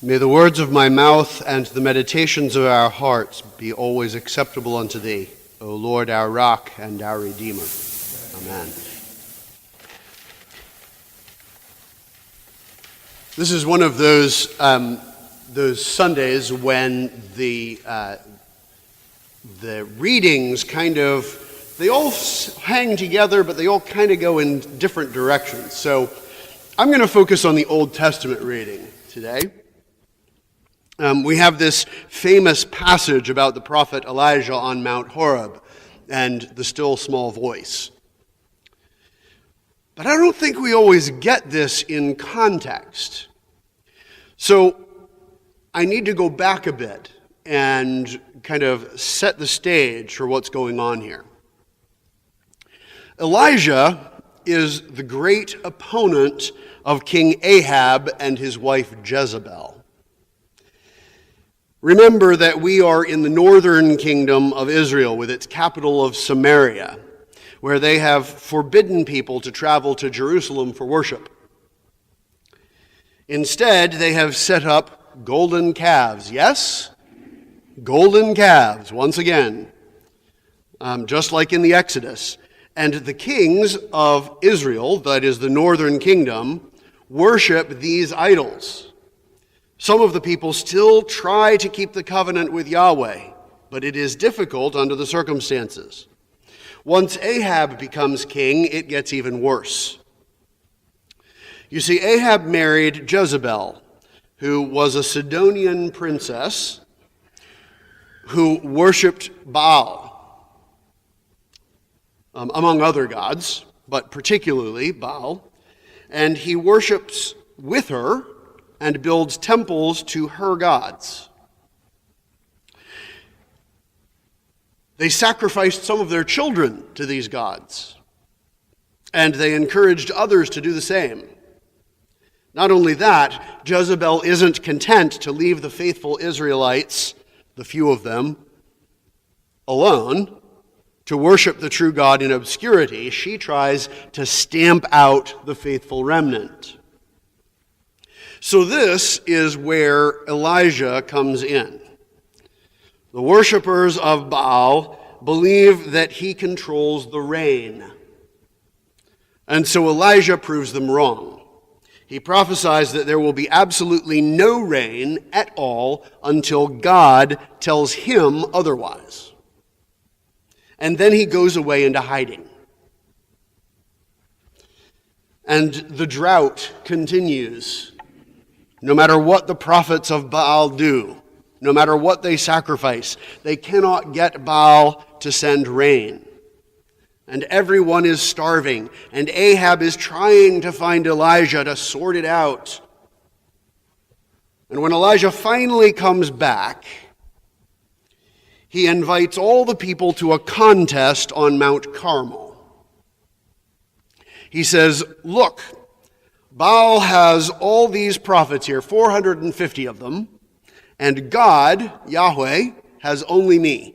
May the words of my mouth and the meditations of our hearts be always acceptable unto thee, O Lord, our rock and our Redeemer. Amen. This is one of those Sundays when the readings they all hang together, but they all kind of go in different directions. So I'm going to focus on the Old Testament reading today. We have this famous passage about the prophet Elijah on Mount Horeb and the still small voice. But I don't think we always get this in context. So I need to go back a bit and kind of set the stage for what's going on here. Elijah is the great opponent of King Ahab and his wife Jezebel. Remember that we are in the northern kingdom of Israel with its capital of Samaria, where they have forbidden people to travel to Jerusalem for worship. Instead, they have set up golden calves. Yes? Golden calves, once again, just like in the Exodus. And the kings of Israel, that is the northern kingdom, worship these idols. Some of the people still try to keep the covenant with Yahweh, but it is difficult under the circumstances. Once Ahab becomes king, it gets even worse. You see, Ahab married Jezebel, who was a Sidonian princess who worshipped Baal, among other gods, but particularly Baal, and he worships with her and builds temples to her gods. They sacrificed some of their children to these gods, and they encouraged others to do the same. Not only that, Jezebel isn't content to leave the faithful Israelites, the few of them, alone to worship the true God in obscurity. She tries to stamp out the faithful remnant. So this is where Elijah comes in. The worshipers of Baal believe that he controls the rain. And so Elijah proves them wrong. He prophesies that there will be absolutely no rain at all until God tells him otherwise. And then he goes away into hiding. And the drought continues. No matter what the prophets of Baal do, no matter what they sacrifice, they cannot get Baal to send rain. And everyone is starving, and Ahab is trying to find Elijah to sort it out. And when Elijah finally comes back, he invites all the people to a contest on Mount Carmel. He says, "Look, Baal has all these prophets here, 450 of them, and God, Yahweh, has only me.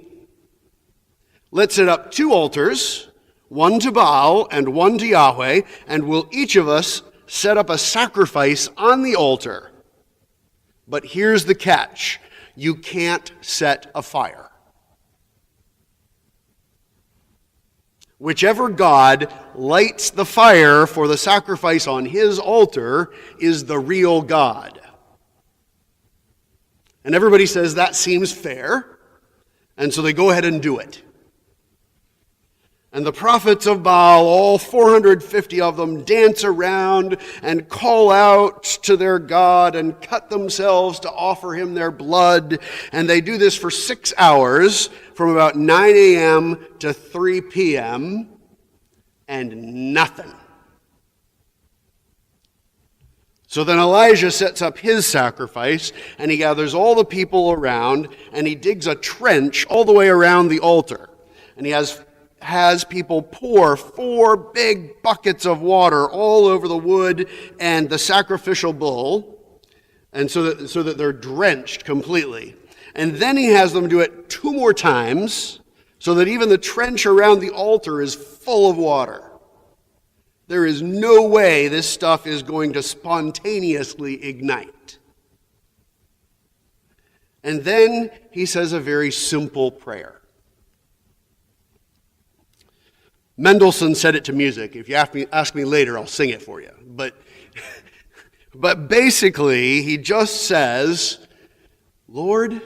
Let's set up 2 altars, one to Baal and one to Yahweh, and will each of us set up a sacrifice on the altar. But here's the catch. You can't set a fire. Whichever God lights the fire for the sacrifice on his altar is the real God." And everybody says that seems fair, and so they go ahead and do it. And the prophets of Baal, all 450 of them, dance around and call out to their God and cut themselves to offer him their blood. And they do this for 6 hours, from about 9 a.m. to 3 p.m., and nothing. So then Elijah sets up his sacrifice, and he gathers all the people around, and he digs a trench all the way around the altar. And he has people pour 4 big buckets of water all over the wood and the sacrificial bull, and so that they're drenched completely. And then he has them do it 2 more times, so that even the trench around the altar is full of water. There is no way this stuff is going to spontaneously ignite. And then he says a very simple prayer. Mendelssohn said it to music. If you ask me later, I'll sing it for you. But basically, he just says, Lord,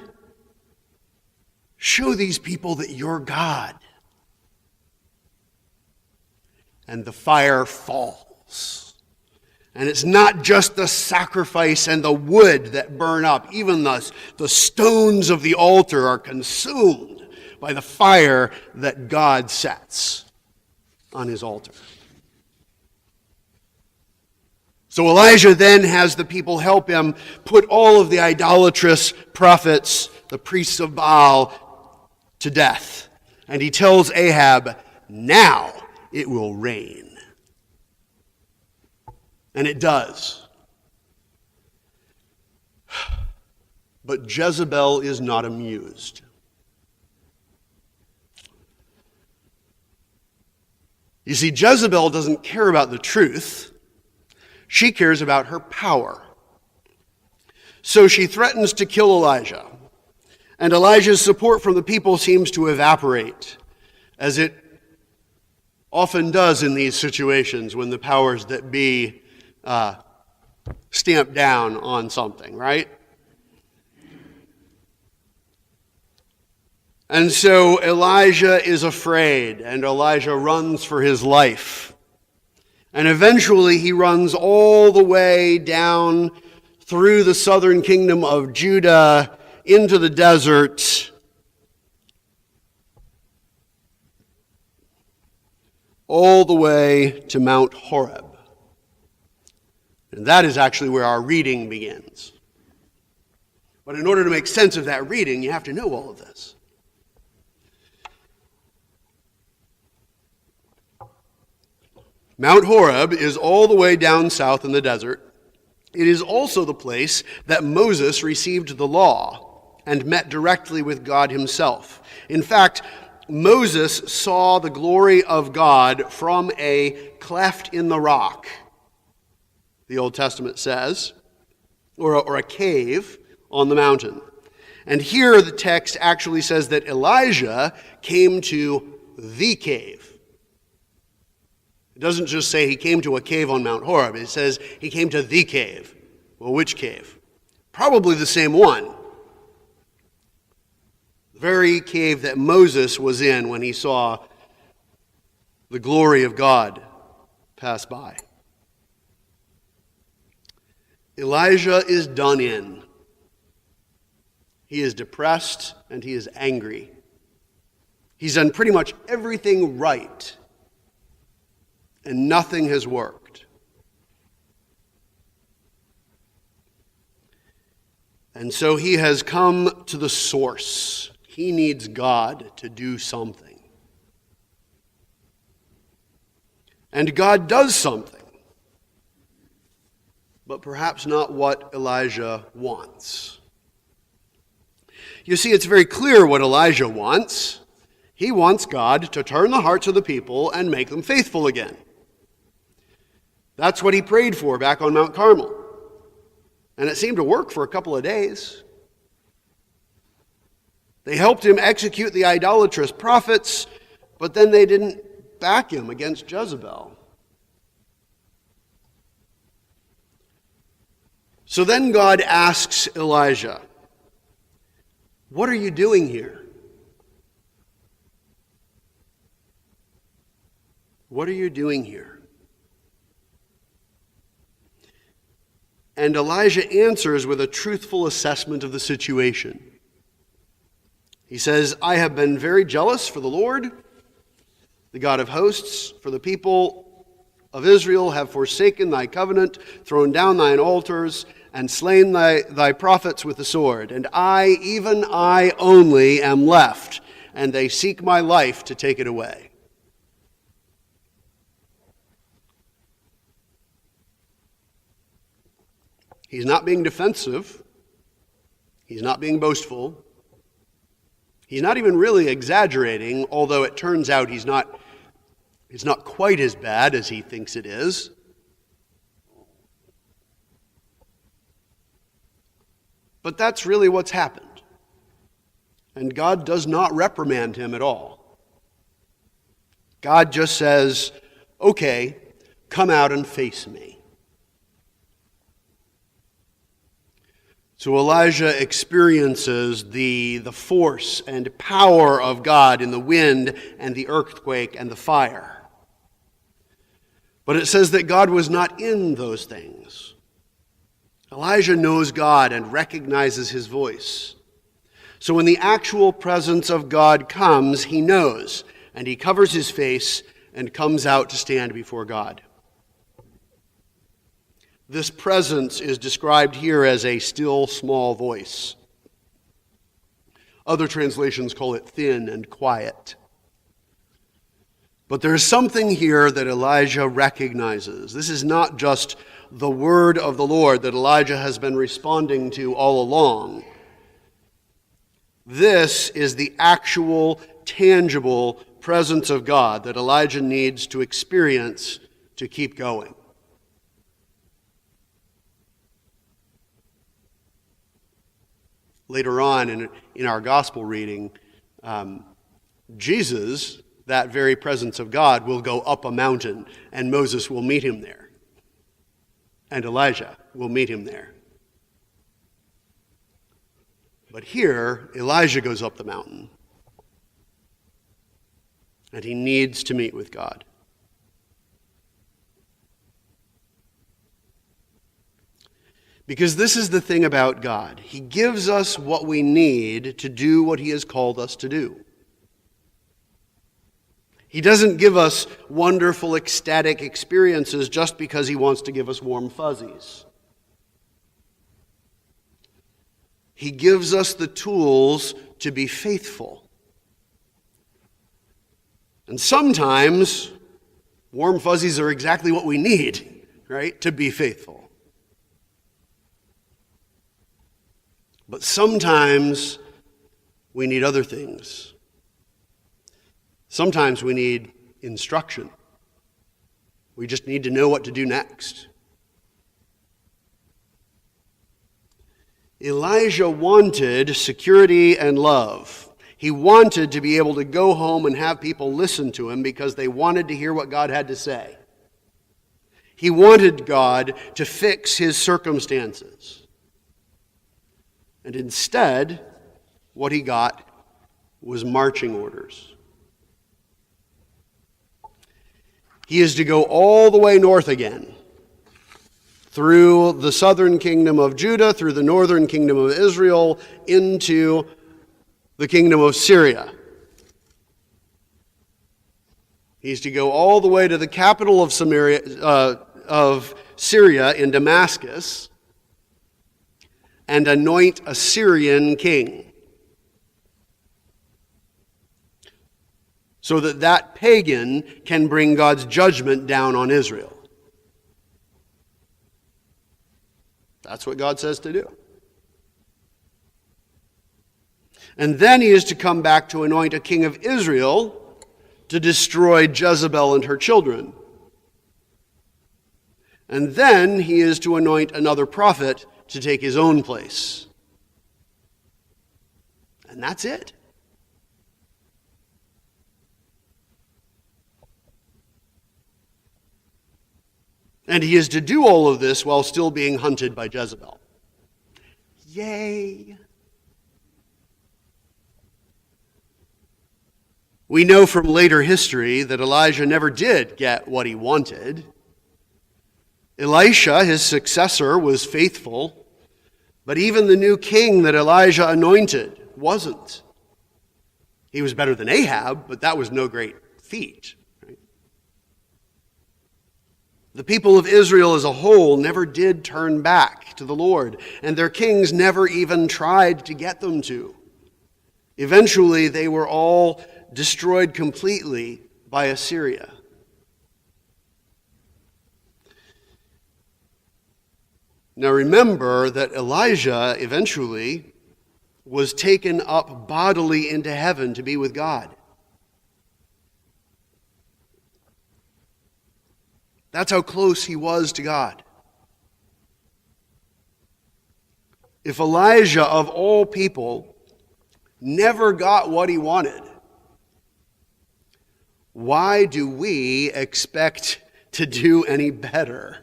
show these people that you're God. And the fire falls. And it's not just the sacrifice and the wood that burn up. Even the stones of the altar are consumed by the fire that God sets on his altar. So Elijah then has the people help him put all of the idolatrous prophets, the priests of Baal, to death. And he tells Ahab, now it will rain. And it does. But Jezebel is not amused. You see, Jezebel doesn't care about the truth. She cares about her power. So she threatens to kill Elijah. And Elijah's support from the people seems to evaporate, as it often does in these situations when the powers that be stamp down on something, right? And so Elijah is afraid, and Elijah runs for his life. And eventually he runs all the way down through the southern kingdom of Judah into the desert, all the way to Mount Horeb. And that is actually where our reading begins. But in order to make sense of that reading, you have to know all of this. Mount Horeb is all the way down south in the desert. It is also the place that Moses received the law and met directly with God himself. In fact, Moses saw the glory of God from a cleft in the rock, the Old Testament says, or a cave on the mountain. And here the text actually says that Elijah came to the cave. It doesn't just say he came to a cave on Mount Horeb. It says he came to the cave. Well, which cave? Probably the same one. The very cave that Moses was in when he saw the glory of God pass by. Elijah is done in. He is depressed and he is angry. He's done pretty much everything right, and nothing has worked. And so he has come to the source. He needs God to do something. And God does something, but perhaps not what Elijah wants. You see, it's very clear what Elijah wants. He wants God to turn the hearts of the people and make them faithful again. That's what he prayed for back on Mount Carmel. And it seemed to work for a couple of days. They helped him execute the idolatrous prophets, but then they didn't back him against Jezebel. So then God asks Elijah, "What are you doing here? What are you doing here?" And Elijah answers with a truthful assessment of the situation. He says, "I have been very jealous for the Lord, the God of hosts, for the people of Israel have forsaken thy covenant, thrown down thine altars, and slain thy prophets with the sword. And I, even I only, am left, and they seek my life to take it away." He's not being defensive. He's not being boastful. He's not even really exaggerating, although it turns out it's not quite as bad as he thinks it is. But that's really what's happened. And God does not reprimand him at all. God just says, okay, come out and face me. So Elijah experiences the force and power of God in the wind and the earthquake and the fire. But it says that God was not in those things. Elijah knows God and recognizes his voice. So when the actual presence of God comes, he knows, and he covers his face and comes out to stand before God. This presence is described here as a still small voice. Other translations call it thin and quiet. But there is something here that Elijah recognizes. This is not just the word of the Lord that Elijah has been responding to all along. This is the actual, tangible presence of God that Elijah needs to experience to keep going. Later on in our gospel reading, Jesus, that very presence of God, will go up a mountain, and Moses will meet him there. And Elijah will meet him there. But here, Elijah goes up the mountain. And he needs to meet with God. Because this is the thing about God. He gives us what we need to do what he has called us to do. He doesn't give us wonderful, ecstatic experiences just because he wants to give us warm fuzzies. He gives us the tools to be faithful. And sometimes warm fuzzies are exactly what we need, right, to be faithful. But sometimes we need other things. Sometimes we need instruction. We just need to know what to do next. Elijah wanted security and love. He wanted to be able to go home and have people listen to him because they wanted to hear what God had to say. He wanted God to fix his circumstances. And instead, what he got was marching orders. He is to go all the way north again, through the southern kingdom of Judah, through the northern kingdom of Israel, into the kingdom of Syria. He's to go all the way to the capital of Syria in Damascus, and anoint a Syrian king, so that that pagan can bring God's judgment down on Israel. That's what God says to do. And then he is to come back to anoint a king of Israel to destroy Jezebel and her children. And then he is to anoint another prophet to take his own place. And that's it. And he is to do all of this while still being hunted by Jezebel. Yay! We know from later history that Elijah never did get what he wanted. Elisha, his successor, was faithful, but even the new king that Elijah anointed wasn't. He was better than Ahab, but that was no great feat. Right? The people of Israel as a whole never did turn back to the Lord, and their kings never even tried to get them to. Eventually, they were all destroyed completely by Assyria. Now remember that Elijah eventually was taken up bodily into heaven to be with God. That's how close he was to God. If Elijah, of all people, never got what he wanted. Why do we expect to do any better?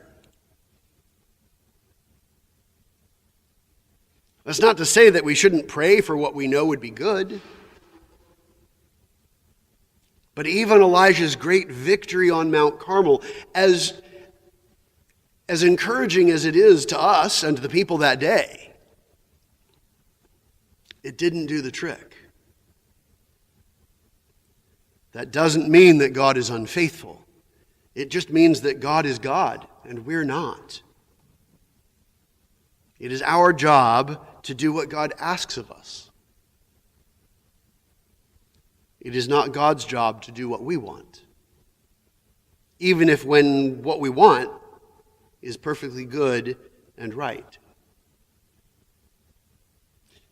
That's not to say that we shouldn't pray for what we know would be good. But even Elijah's great victory on Mount Carmel, as encouraging as it is to us and to the people that day, it didn't do the trick. That doesn't mean that God is unfaithful. It just means that God is God and we're not. It is our job to do what God asks of us. It is not God's job to do what we want, even if when what we want is perfectly good and right.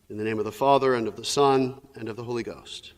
In the name of the Father, and of the Son, and of the Holy Ghost.